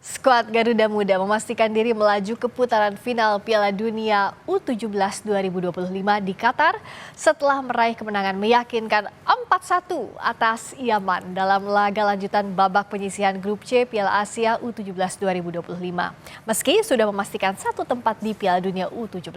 Skuad Garuda Muda memastikan diri melaju ke putaran final Piala Dunia U17 2025 di Qatar setelah meraih kemenangan meyakinkan 4-1 atas Yaman dalam laga lanjutan babak penyisihan grup C Piala Asia U17 2025. Meski sudah memastikan satu tempat di Piala Dunia U17,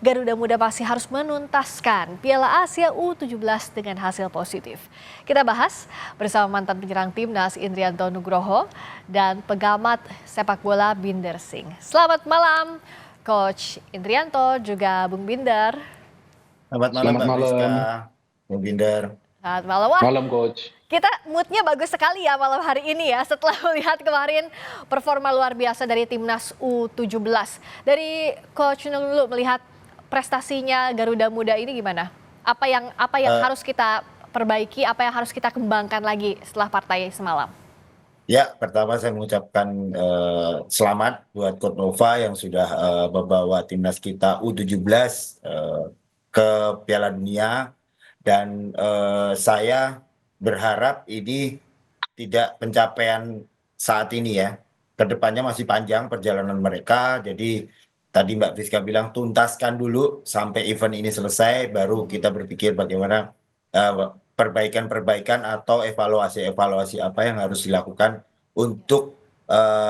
Garuda Muda masih harus menuntaskan Piala Asia U17 dengan hasil positif. Kita bahas bersama mantan penyerang timnas Indrianto Nugroho dan pengamat sepak bola Binder Singh. Selamat malam Coach Indrianto juga Bung Binder. Selamat malam Mbak Priska, Bung Binder. Selamat malam. Wah, malam Coach. Kita moodnya bagus sekali ya malam hari ini ya setelah melihat kemarin performa luar biasa dari timnas U17. Dari Coach dulu melihat prestasinya Garuda Muda ini gimana? Apa yang harus kita perbaiki, apa yang harus kita kembangkan lagi setelah partai semalam? Ya, pertama saya mengucapkan selamat buat Coach Nova yang sudah membawa timnas kita U17 ke Piala Dunia. Dan saya berharap ini tidak pencapaian saat ini ya. Kedepannya masih panjang perjalanan mereka. Jadi tadi Mbak Priska bilang tuntaskan dulu sampai event ini selesai, baru kita berpikir bagaimana perbaikan-perbaikan atau evaluasi-evaluasi apa yang harus dilakukan untuk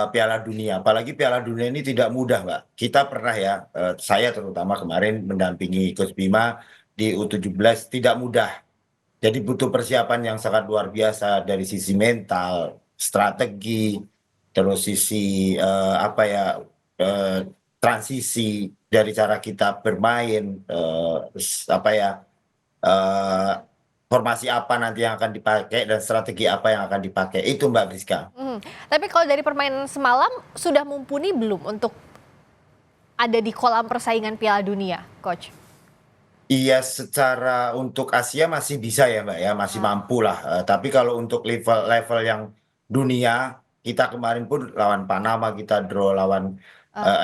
Piala Dunia. Apalagi Piala Dunia ini tidak mudah, Mbak. Kita pernah ya, saya terutama kemarin mendampingi Coach Bima di U17, tidak mudah. Jadi butuh persiapan yang sangat luar biasa dari sisi mental, strategi, terus sisi transisi dari cara kita bermain, formasi apa nanti yang akan dipakai dan strategi apa yang akan dipakai. Itu Mbak Priska. Tapi kalau dari permainan semalam sudah mumpuni belum untuk ada di kolam persaingan Piala Dunia, Coach? Iya, secara untuk Asia masih bisa ya Mbak ya, masih mampu lah. Tapi kalau untuk level yang dunia, kita kemarin pun lawan Panama, kita draw lawan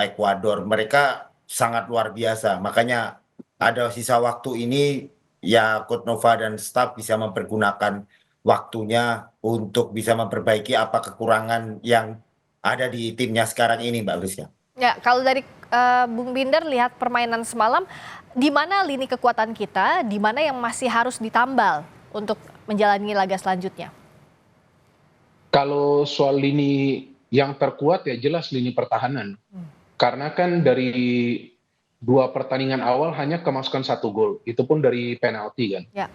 Ekuador. Mereka sangat luar biasa. Makanya ada sisa waktu ini ya Coach Nova dan staf bisa mempergunakan waktunya untuk bisa memperbaiki apa kekurangan yang ada di timnya sekarang ini Mbak Priska. Ya, kalau dari Bung Binder lihat permainan semalam, di mana lini kekuatan kita, di mana yang masih harus ditambal untuk menjalani laga selanjutnya? Kalau soal lini yang terkuat ya jelas lini pertahanan. Karena kan dari 2 pertandingan awal hanya kemasukan 1 gol, itu pun dari penalti kan. Ya.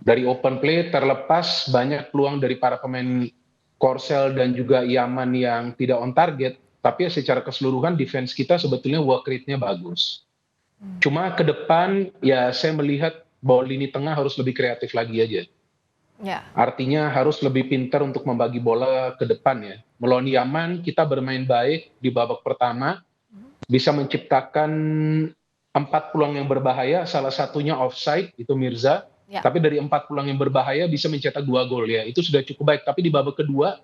Dari open play terlepas banyak peluang dari para pemain Korsel dan juga Yaman yang tidak on target, tapi secara keseluruhan defense kita sebetulnya work rate-nya bagus. Cuma ke depan ya saya melihat bahwa lini tengah harus lebih kreatif lagi aja. Ya. Artinya harus lebih pintar untuk membagi bola ke depan ya. Melawan Yaman kita bermain baik di babak pertama, bisa menciptakan 4 peluang yang berbahaya, salah satunya offside, itu Mirza. Ya. Tapi dari 4 peluang yang berbahaya bisa mencetak 2 gol ya, itu sudah cukup baik. Tapi di babak kedua,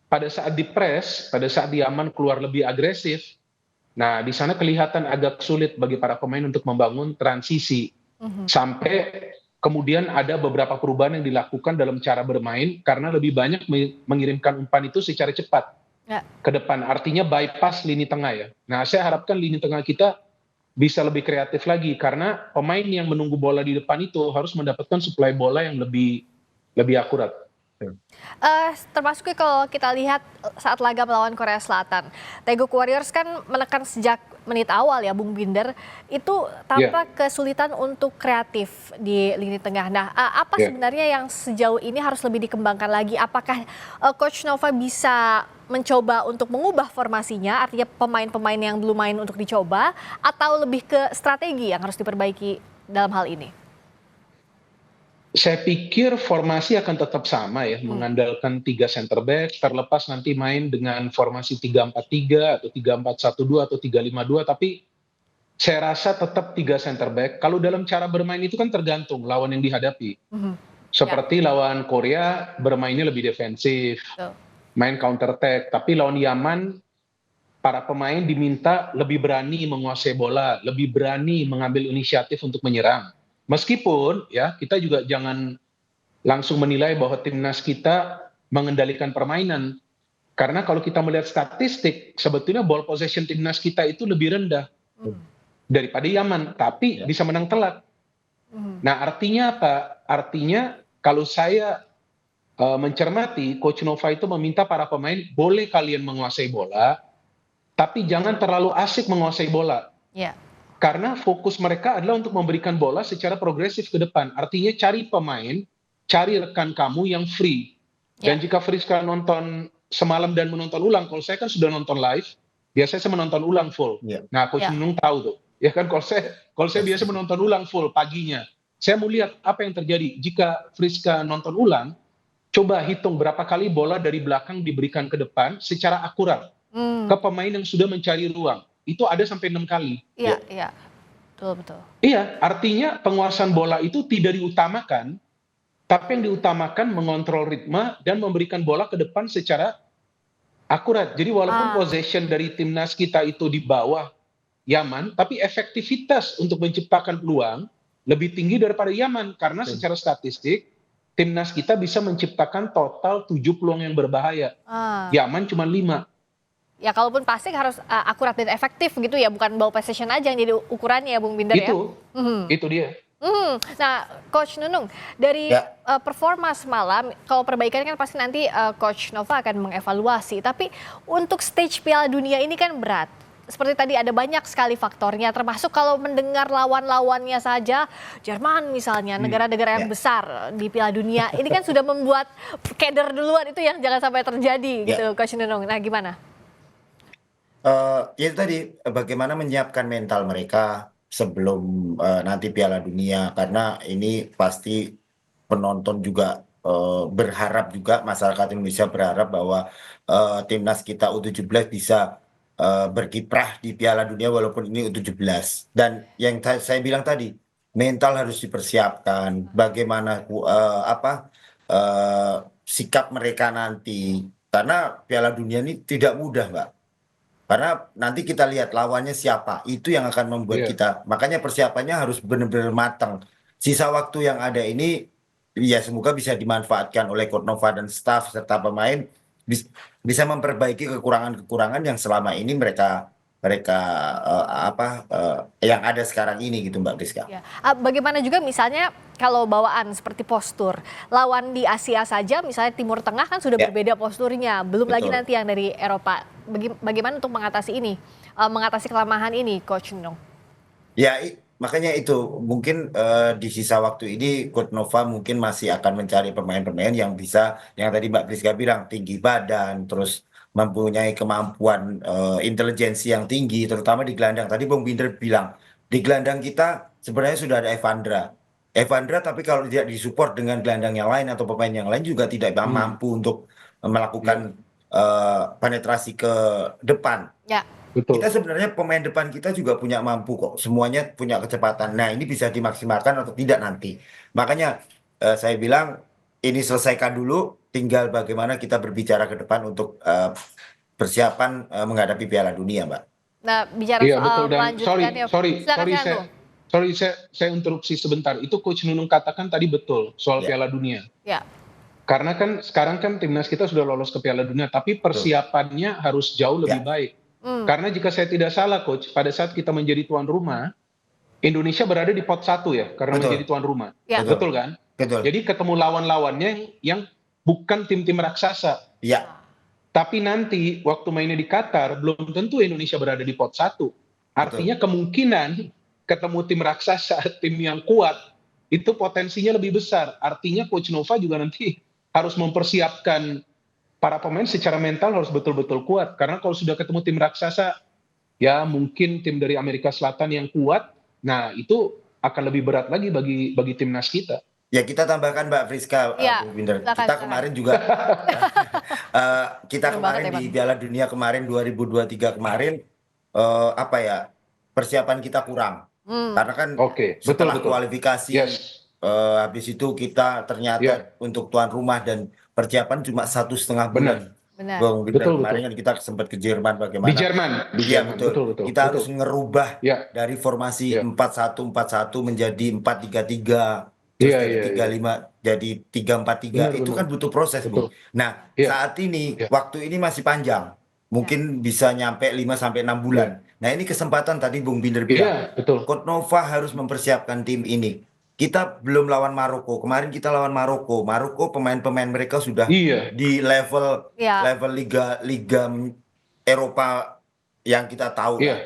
pada saat dipres, pada saat Yaman keluar lebih agresif, nah di sana kelihatan agak sulit bagi para pemain untuk membangun transisi. Sampai kemudian ada beberapa perubahan yang dilakukan dalam cara bermain, karena lebih banyak mengirimkan umpan itu secara cepat ke depan, artinya bypass lini tengah ya. Nah saya harapkan lini tengah kita bisa lebih kreatif lagi, karena pemain yang menunggu bola di depan itu harus mendapatkan suplai bola yang lebih akurat. Termasuk kalau kita lihat saat laga melawan Korea Selatan, Taeguk Warriors kan menekan sejak menit awal ya Bung Binder, itu tampak kesulitan untuk kreatif di lini tengah. Nah, apa sebenarnya yang sejauh ini harus lebih dikembangkan lagi? Apakah Coach Nova bisa mencoba untuk mengubah formasinya, artinya pemain-pemain yang belum main untuk dicoba, atau lebih ke strategi yang harus diperbaiki dalam hal ini? Saya pikir formasi akan tetap sama ya, mengandalkan 3 center back, terlepas nanti main dengan formasi 3-4-3 atau 3-4-1-2 atau 3-5-2, tapi saya rasa tetap 3 center back. Kalau dalam cara bermain itu kan tergantung lawan yang dihadapi. Seperti lawan Korea bermainnya lebih defensif, main counter attack, tapi lawan Yaman para pemain diminta lebih berani menguasai bola, lebih berani mengambil inisiatif untuk menyerang. Meskipun ya kita juga jangan langsung menilai bahwa timnas kita mengendalikan permainan, Karena kalau kita melihat statistik, sebetulnya ball possession timnas kita itu lebih rendah daripada Yaman, tapi bisa menang telak. Nah, artinya apa? Artinya kalau saya mencermati, Coach Nova itu meminta para pemain, boleh kalian menguasai bola, tapi jangan terlalu asik menguasai bola. Ya. Karena fokus mereka adalah untuk memberikan bola secara progresif ke depan. Artinya cari pemain, cari rekan kamu yang free. Dan jika Friska nonton semalam dan menonton ulang, kalau saya kan sudah nonton live, biasanya saya menonton ulang full. Nah, Coach Nunung tahu tuh. Ya kan, kalau saya biasa menonton ulang full paginya. Saya mau lihat apa yang terjadi. Jika Friska nonton ulang, coba hitung berapa kali bola dari belakang diberikan ke depan secara akurat ke pemain yang sudah mencari ruang. Itu ada sampai 6 kali. Iya, iya. Betul. Iya, artinya penguasaan bola itu tidak diutamakan, tapi yang diutamakan mengontrol ritme dan memberikan bola ke depan secara akurat. Jadi walaupun possession dari timnas kita itu di bawah Yaman, tapi efektivitas untuk menciptakan peluang lebih tinggi daripada Yaman. Karena secara statistik, timnas kita bisa menciptakan total 7 peluang yang berbahaya. Yaman cuma 5. Ya kalaupun passing harus akurat dan efektif gitu ya, bukan ball possession aja yang jadi ukurannya ya Bung Binder ya. Itu dia. Nah, Coach Nunung, dari performa semalam, kalau perbaikan kan pasti nanti Coach Nova akan mengevaluasi. Tapi untuk stage Piala Dunia ini kan berat. Seperti tadi ada banyak sekali faktornya, termasuk kalau mendengar lawan-lawannya saja, Jerman misalnya, negara-negara yang besar di Piala Dunia, ini kan sudah membuat keder duluan, itu yang jangan sampai terjadi gitu, Coach Nunung. Nah, gimana? Itu tadi bagaimana menyiapkan mental mereka sebelum nanti Piala Dunia, karena ini pasti penonton juga berharap juga, masyarakat Indonesia berharap bahwa timnas kita U17 bisa berkiprah di Piala Dunia walaupun ini U17. Dan yang saya bilang tadi, mental harus dipersiapkan, bagaimana sikap mereka nanti, karena Piala Dunia ini tidak mudah, Mbak. Karena nanti kita lihat lawannya siapa, itu yang akan membuat kita, makanya persiapannya harus benar-benar matang. Sisa waktu yang ada ini, ya semoga bisa dimanfaatkan oleh Coach Nova dan staf serta pemain, bisa memperbaiki kekurangan-kekurangan yang selama ini mereka yang ada sekarang ini gitu Mbak Priska. Ya. Bagaimana juga misalnya kalau bawaan seperti postur, lawan di Asia saja misalnya Timur Tengah kan sudah berbeda posturnya, belum lagi nanti yang dari Eropa. Bagaimana untuk mengatasi ini, mengatasi kelemahan ini, Coach Nung? Ya, makanya itu mungkin di sisa waktu ini Coach Nova mungkin masih akan mencari pemain-pemain yang bisa, yang tadi Mbak Priska bilang, tinggi badan, terus mempunyai kemampuan intelijensi yang tinggi, terutama di gelandang. Tadi Bung Binder bilang, di gelandang kita sebenarnya sudah ada Evandra, tapi kalau tidak disupport dengan gelandang yang lain atau pemain yang lain juga tidak mampu untuk melakukan penetrasi ke depan. Ya. Betul. Kita sebenarnya pemain depan kita juga punya mampu kok, semuanya punya kecepatan. Nah, ini bisa dimaksimalkan atau tidak nanti. Makanya saya bilang ini selesaikan dulu, tinggal bagaimana kita berbicara ke depan untuk persiapan menghadapi Piala Dunia, Mbak. Nah, bicara soal melanjutkannya. Sorry, saya interupsi sebentar. Itu Coach Nunung katakan tadi betul soal Piala Dunia. Ya. Karena kan sekarang kan timnas kita sudah lolos ke Piala Dunia, tapi persiapannya harus jauh lebih baik. Karena jika saya tidak salah, Coach, pada saat kita menjadi tuan rumah, Indonesia berada di pot 1 ya, karena menjadi tuan rumah. Betul kan? Betul. Jadi ketemu lawan-lawannya yang bukan tim-tim raksasa. Iya. Tapi nanti waktu mainnya di Qatar, belum tentu Indonesia berada di pot 1. Artinya kemungkinan ketemu tim raksasa, tim yang kuat, itu potensinya lebih besar. Artinya Coach Nova juga nanti harus mempersiapkan para pemain secara mental harus betul-betul kuat. Karena kalau sudah ketemu tim raksasa, ya mungkin tim dari Amerika Selatan yang kuat, nah itu akan lebih berat lagi bagi timnas kita. Ya, kita tambahkan Mbak Friska, Bung Binder. Kita kemarin juga di Piala Dunia kemarin 2023 kemarin persiapan kita kurang. Karena kan setelah kualifikasi habis itu kita ternyata untuk tuan rumah dan persiapan cuma 1,5 bulan. Bung Binder, kemarin kan kita sempat ke Jerman, bagaimana? Di Jerman. Betul. Kita harus ngerubah dari formasi 4-1-4-1 menjadi 4-3-3. terus Iya, dari iya, iya. 3-5 jadi 3-4-3, Benar, itu benar. kan butuh proses, Betul. Bung. Nah, Iya, saat ini iya, waktu ini masih panjang. Ya. Mungkin bisa nyampe 5 sampai 6 iya. bulan. Nah, ini kesempatan tadi Bung Binder bilang. Iya, betul. Coach Nova harus mempersiapkan tim ini. Kita belum lawan Maroko. Kemarin kita lawan Maroko. Maroko pemain-pemain mereka sudah Iya, di level Ya. level liga liga Eropa yang kita tahu iya. lah.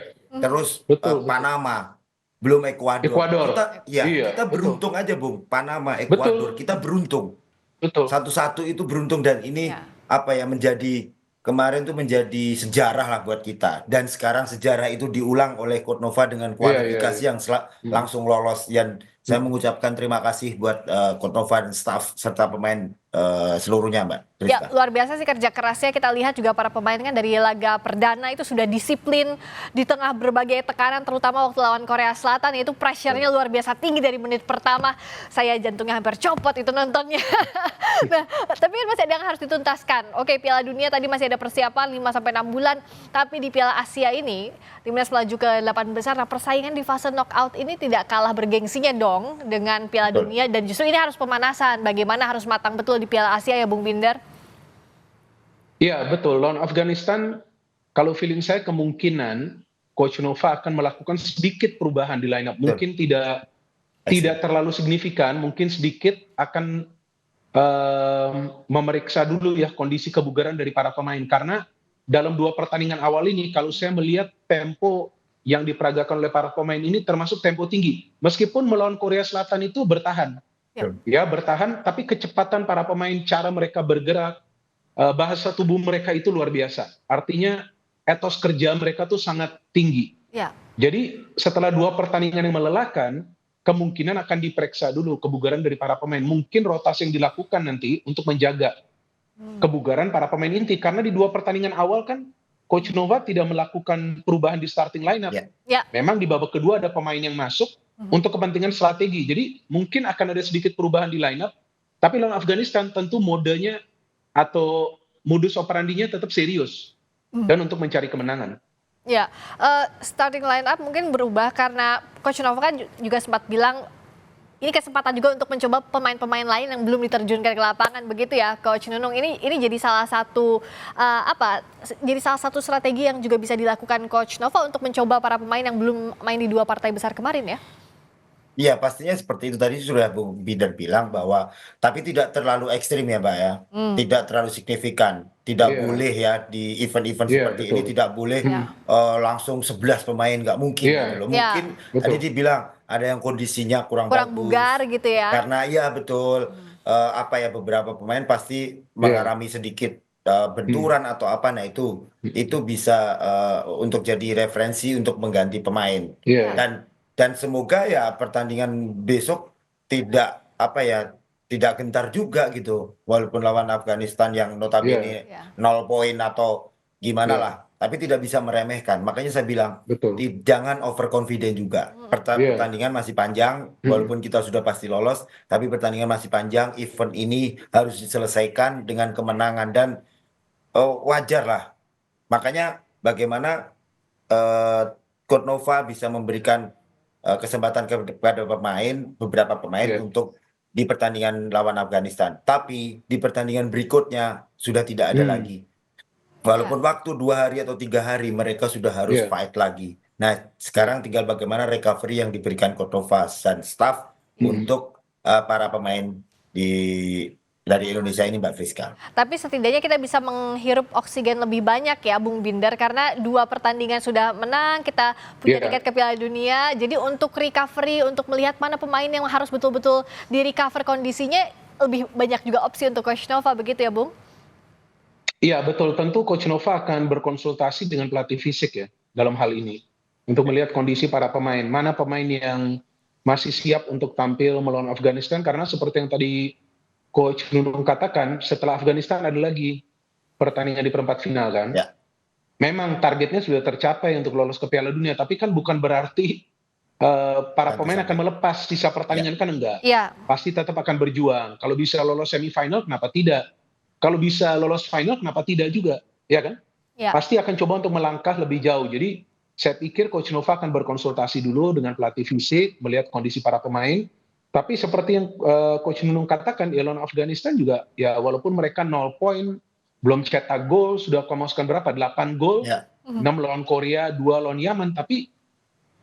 Terus Betul, betul. Panama, belum Ekuador. Ekuador. Kita Iya, betul. beruntung aja, Bung. Panama, Ekuador, Betul, kita beruntung. betul. Satu-satu itu beruntung dan ini Ya. apa ya menjadi kemarin tuh menjadi sejarah lah buat kita. Dan sekarang sejarah itu diulang oleh Coach Nova dengan Iya, iya, kualifikasi iya. yang Hmm, langsung lolos. Dan saya hmm. mengucapkan terima kasih buat Coach Nova dan staff serta pemain seluruhnya, Mbak Ya, Priska. luar biasa sih kerja kerasnya. Kita lihat juga para pemain kan dari laga perdana itu sudah disiplin di tengah berbagai tekanan, terutama waktu lawan Korea Selatan. Itu pressure-nya luar biasa tinggi dari menit pertama. Saya jantungnya hampir copot itu nontonnya. Nah, tapi kan masih ada yang harus dituntaskan. Oke, Piala Dunia tadi masih ada persiapan 5-6 bulan. Tapi di Piala Asia ini, timnas melaju ke 8 besar. Nah, persaingan di fase knockout ini tidak kalah bergengsinya dong dengan Piala Betul. Dunia. Dan justru ini harus pemanasan. Bagaimana harus matang betul di Piala Asia ya, Bung Binder? Iya, betul. Lawan Afghanistan, kalau feeling saya kemungkinan Coach Nova akan melakukan sedikit perubahan di lineup. Mungkin tidak terlalu signifikan, mungkin sedikit akan memeriksa dulu ya kondisi kebugaran dari para pemain. Karena dalam 2 pertandingan awal ini, kalau saya melihat tempo yang diperagakan oleh para pemain ini termasuk tempo tinggi. Meskipun melawan Korea Selatan itu bertahan. Ya, bertahan, tapi kecepatan para pemain, cara mereka bergerak, bahasa tubuh mereka itu luar biasa. Artinya etos kerja mereka tuh sangat tinggi. Ya. Jadi setelah 2 pertandingan yang melelahkan, kemungkinan akan diperiksa dulu kebugaran dari para pemain. Mungkin rotasi yang dilakukan nanti untuk menjaga kebugaran para pemain inti. Karena di 2 pertandingan awal kan Coach Nova tidak melakukan perubahan di starting lineup. Ya. Memang di babak kedua ada pemain yang masuk untuk kepentingan strategi. Jadi mungkin akan ada sedikit perubahan di lineup. Tapi lawan Afghanistan tentu modenya atau modus operandinya tetap serius dan untuk mencari kemenangan. Ya, starting line up mungkin berubah karena Coach Nova kan juga sempat bilang ini kesempatan juga untuk mencoba pemain-pemain lain yang belum diterjunkan ke lapangan, begitu ya, Coach Nunung. Ini jadi salah satu jadi salah satu strategi yang juga bisa dilakukan Coach Nova untuk mencoba para pemain yang belum main di 2 partai besar kemarin ya. Iya, pastinya seperti itu tadi sudah Bung Binder bilang bahwa tapi tidak terlalu ekstrim ya, Mbak ya. Tidak terlalu signifikan. Tidak Iya. boleh ya di event-event Iya, seperti ini betul. tidak boleh langsung 11 pemain, nggak mungkin Iya. gitu loh. Iya. Mungkin Betul. tadi dibilang ada yang kondisinya kurang Kurang bagus. bugar gitu ya. Karena iya betul apa ya beberapa pemain pasti mengalami sedikit benturan atau apa, nah itu bisa untuk jadi referensi untuk mengganti pemain. Iya. Dan semoga ya pertandingan besok tidak apa ya tidak gentar juga gitu walaupun lawan Afghanistan yang notabene Iya. 0 poin atau gimana Iya. lah, tapi tidak bisa meremehkan. Makanya saya bilang Betul. jangan overconfident juga. Iya. Pertandingan masih panjang walaupun kita sudah pasti lolos, tapi pertandingan masih panjang. Event ini harus diselesaikan dengan kemenangan dan wajar lah. Makanya bagaimana Coach Nova bisa memberikan kesempatan kepada beberapa pemain Iya. untuk di pertandingan lawan Afghanistan. Tapi di pertandingan berikutnya sudah tidak ada lagi. Walaupun waktu 2 hari atau 3 hari mereka sudah harus Iya. fight lagi. Nah, sekarang tinggal bagaimana recovery yang diberikan Coach Nova dan staff untuk para pemain dari Indonesia ini, Mbak Friska. Tapi setidaknya kita bisa menghirup oksigen lebih banyak ya, Bung Binder, karena 2 pertandingan sudah menang, kita punya tiket ke Piala Dunia. Jadi untuk recovery, untuk melihat mana pemain yang harus betul-betul di recover kondisinya, lebih banyak juga opsi untuk Coach Nova, begitu ya, Bung? Iya, betul. Tentu Coach Nova akan berkonsultasi dengan pelatih fisik ya dalam hal ini untuk melihat kondisi para pemain. Mana pemain yang masih siap untuk tampil melawan Afghanistan, karena seperti yang tadi Coach Nunung katakan, setelah Afghanistan ada lagi pertandingan di perempat final kan. Ya. Memang targetnya sudah tercapai untuk lolos ke Piala Dunia, tapi kan bukan berarti para pemain akan melepas sisa pertandingan, kan enggak. Iya. Pasti tetap akan berjuang. Kalau bisa lolos semifinal, kenapa tidak? Kalau bisa lolos final, kenapa tidak juga? Ya kan? Ya. Pasti akan coba untuk melangkah lebih jauh. Jadi saya pikir Coach Nova akan berkonsultasi dulu dengan pelatih fisik, melihat kondisi para pemain. Tapi seperti yang Coach Nunung katakan, ya lawan Afghanistan juga, ya walaupun mereka 0 poin, belum cetak gol, sudah kemasukan berapa? 8 gol, Ya, 6 lawan Korea, 2 lawan Yaman. Tapi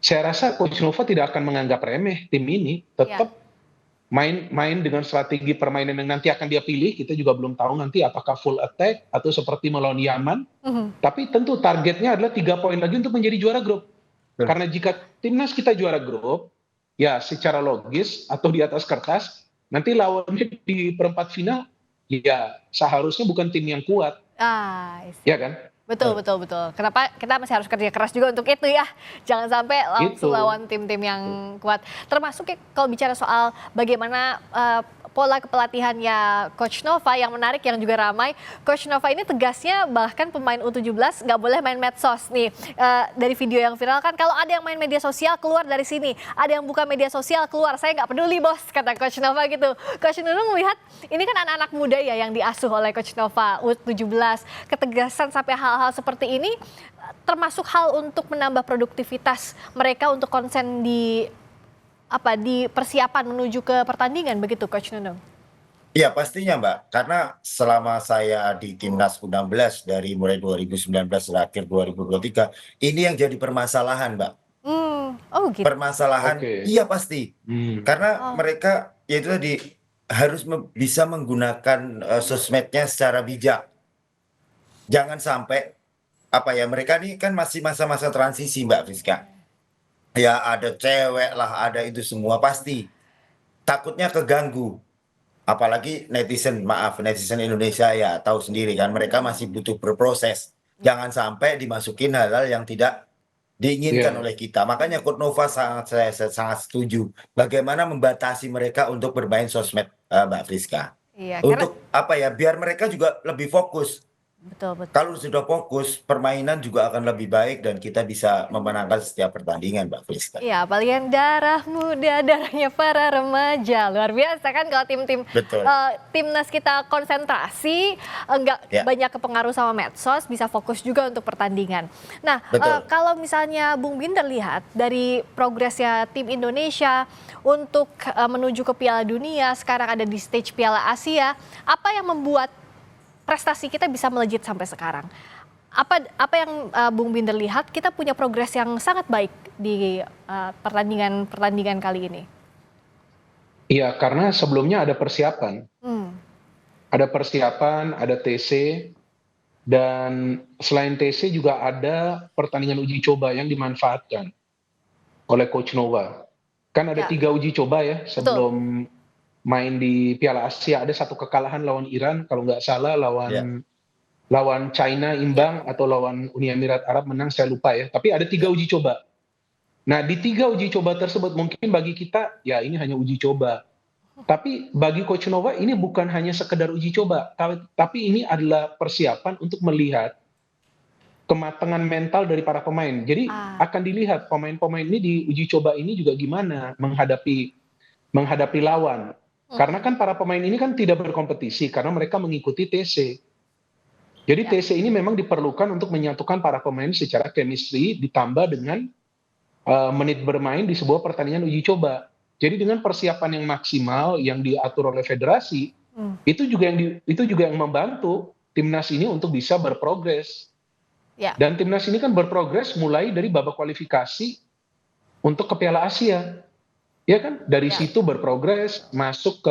saya rasa Coach Nova tidak akan menganggap remeh tim ini. Ya. Tetap main dengan strategi permainan yang nanti akan dia pilih. Kita juga belum tahu nanti apakah full attack atau seperti melawan Yaman. Tapi tentu targetnya adalah 3 poin lagi untuk menjadi juara grup. betul. Karena jika timnas kita juara grup, ya secara logis atau di atas kertas, nanti lawannya di perempat final, ya seharusnya bukan tim yang kuat, I see. ya kan? Betul, betul, betul. Kenapa kita masih harus kerja keras juga untuk itu ya. Jangan sampai langsung Itu. lawan tim-tim yang kuat. Termasuk ya, kalau bicara soal bagaimana pola kepelatihannya Coach Nova yang menarik yang juga ramai. Coach Nova ini tegasnya bahkan pemain U17 nggak boleh main medsos nih. Dari video yang viral kan kalau ada yang main media sosial keluar dari sini. Ada yang buka media sosial keluar. Saya nggak peduli bos, kata Coach Nova gitu. Coach Nunung melihat ini kan anak-anak muda ya yang diasuh oleh Coach Nova U17. Ketegasan sampai hal-hal seperti ini termasuk hal untuk menambah produktivitas mereka untuk konsen di persiapan menuju ke pertandingan begitu Coach Nunung? Iya pastinya Mbak, karena selama saya di Timnas U16 dari mulai 2019 terakhir 2023, ini yang jadi permasalahan Mbak. Oh gitu. Permasalahan, Oke. iya pasti. Karena mereka yaitu tadi harus bisa menggunakan sosmednya secara bijak. Jangan sampai mereka ini kan masih masa-masa transisi Mbak Friska. Ya ada cewek lah, ada itu semua pasti. Takutnya keganggu. Apalagi netizen Indonesia ya tahu sendiri kan mereka masih butuh berproses. Jangan sampai dimasukin hal-hal yang tidak diinginkan oleh kita. Makanya Coach Nova saya sangat setuju. Bagaimana membatasi mereka untuk bermain sosmed Mbak Friska. Iya, karena Untuk biar mereka juga lebih fokus. betul. Kalau sudah fokus, permainan juga akan lebih baik dan kita bisa memenangkan setiap pertandingan, Mbak Friska. Iya, apalagi yang darah muda, darahnya para remaja. Luar biasa kan kalau tim-tim Betul. timnas kita konsentrasi, enggak Ya. banyak kepengaruh sama medsos, bisa fokus juga untuk pertandingan. Nah, Betul. kalau misalnya Bung Binder lihat dari progresnya tim Indonesia untuk menuju ke Piala Dunia, sekarang ada di stage Piala Asia, apa yang membuat prestasi kita bisa melejit sampai sekarang? Apa yang Bung Binder lihat kita punya progres yang sangat baik di pertandingan kali ini? Iya, karena sebelumnya ada persiapan. Ada persiapan, ada TC, dan selain TC juga ada pertandingan uji coba yang dimanfaatkan oleh Coach Nova. Kan ada 3 uji coba ya sebelum main di Piala Asia. Ada 1 kekalahan lawan Iran, kalau nggak salah lawan China imbang atau lawan Uni Emirat Arab menang, saya lupa ya. Tapi ada 3 uji coba. Nah di 3 uji coba tersebut mungkin bagi kita ya ini hanya uji coba. Tapi bagi Coach Nova ini bukan hanya sekedar uji coba, tapi ini adalah persiapan untuk melihat kematangan mental dari para pemain. Jadi akan dilihat pemain-pemain ini di uji coba ini juga gimana menghadapi lawan. Karena kan para pemain ini kan tidak berkompetisi karena mereka mengikuti TC. Jadi TC ini memang diperlukan untuk menyatukan para pemain secara chemistry ditambah dengan menit bermain di sebuah pertandingan uji coba. Jadi dengan persiapan yang maksimal yang diatur oleh federasi, itu juga yang membantu timnas ini untuk bisa berprogres. Dan timnas ini kan berprogres mulai dari babak kualifikasi untuk ke Piala Asia. Ya kan, dari situ berprogres masuk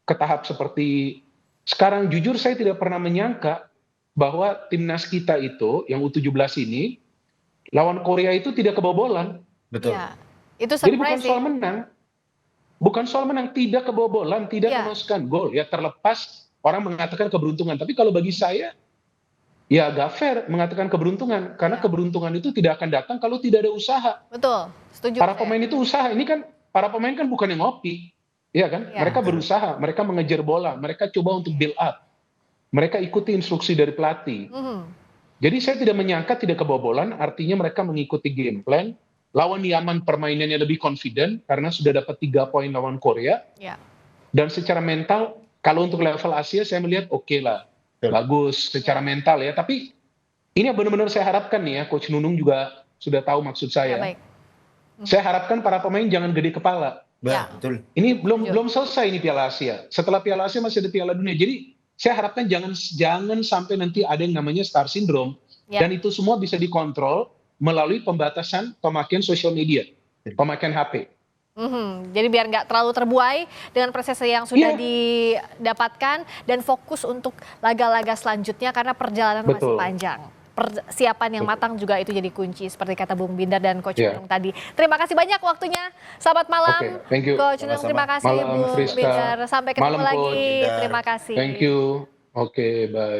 ke tahap seperti sekarang. Jujur saya tidak pernah menyangka bahwa timnas kita itu yang U17 ini lawan Korea itu tidak kebobolan. Betul. Ya, itu Jadi bukan surprise soal menang. Bukan soal menang, tidak kebobolan, tidak memasukkan gol. Ya terlepas orang mengatakan keberuntungan, tapi kalau bagi saya ya agak fair mengatakan keberuntungan karena keberuntungan itu tidak akan datang kalau tidak ada usaha. Betul, setuju. Para pemain itu usaha. Ini kan para pemain kan bukan yang ngopi, ya kan? Mereka berusaha, mereka mengejar bola, mereka coba untuk build up, mereka ikuti instruksi dari pelatih. Jadi saya tidak menyangka tidak kebobolan, artinya mereka mengikuti game plan. Lawan Yaman permainannya lebih confident karena sudah dapat 3 poin lawan Korea. Dan secara mental, kalau untuk level Asia saya melihat oke lah, bagus secara mental ya. Tapi ini yang benar-benar saya harapkan nih ya, Coach Nunung juga sudah tahu maksud saya. Saya harapkan para pemain jangan gede kepala. Ya. Betul. Ini Setuju. belum selesai ini Piala Asia. Setelah Piala Asia masih ada Piala Dunia. Jadi saya harapkan jangan sampai nanti ada yang namanya star syndrome, Ya. dan itu semua bisa dikontrol melalui pembatasan pemakaian sosial media, pemakaian HP. Jadi biar nggak terlalu terbuai dengan prestasi yang sudah Iya. didapatkan dan fokus untuk laga-laga selanjutnya karena perjalanan masih Betul. panjang. Persiapan yang matang juga itu jadi kunci seperti kata Bung Binder dan Coach Iya. Nunung tadi. Terima kasih banyak waktunya. Selamat malam. Oke, thank you. Coach Nunung, Sama-sama. terima kasih Malam, Bung Friska. Binder. Sampai ketemu Malam, Coach lagi. Binder. Terima kasih. Thank you. Oke, bye.